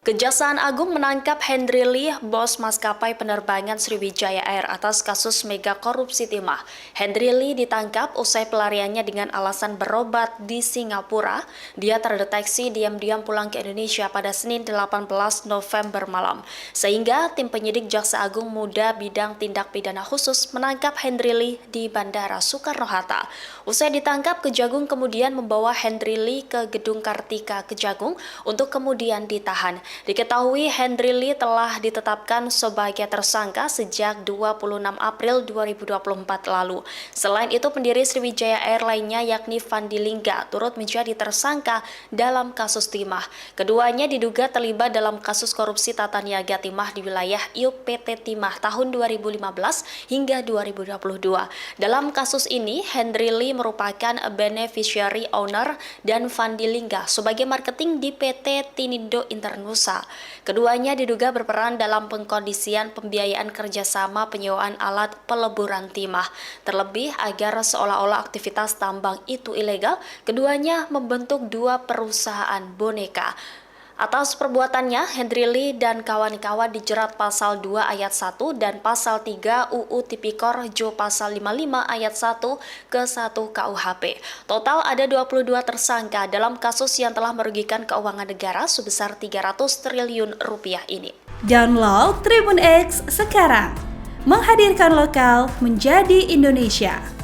Kejaksaan Agung menangkap Henry Lee, bos maskapai penerbangan Sriwijaya Air atas kasus mega korupsi timah. Henry Lee ditangkap usai pelariannya dengan alasan berobat di Singapura. Dia terdeteksi diam-diam pulang ke Indonesia pada Senin 18 November malam. Sehingga tim penyidik Jaksa Agung Muda Bidang Tindak Pidana Khusus menangkap Henry Lee di Bandara Soekarno-Hatta. Usai ditangkap, Kejagung kemudian membawa Henry Lee ke Gedung Kartika Kejagung untuk kemudian ditahan. Diketahui Henry Lee telah ditetapkan sebagai tersangka sejak 26 April 2024 lalu. Selain itu, pendiri Sriwijaya Air lainnya yakni Fandi Lingga turut menjadi tersangka dalam kasus timah. Keduanya diduga terlibat dalam kasus korupsi tata niaga timah di wilayah IUP PT Timah tahun 2015 hingga 2022. Dalam kasus ini, Henry Lee merupakan beneficiary owner dan Fandi Lingga sebagai marketing di PT Tinindo Internusa. Keduanya diduga berperan dalam pengkondisian pembiayaan kerjasama penyewaan alat peleburan timah. Terlebih agar seolah-olah aktivitas tambang itu ilegal, keduanya membentuk dua perusahaan boneka. Atas perbuatannya, Henry Lee dan kawan-kawan dijerat pasal 2 ayat 1 dan pasal 3 UU Tipikor Jo pasal 55 ayat 1 ke 1 KUHP. Total ada 22 tersangka dalam kasus yang telah merugikan keuangan negara sebesar 300 triliun rupiah ini. Download Tribun X sekarang, menghadirkan lokal menjadi Indonesia.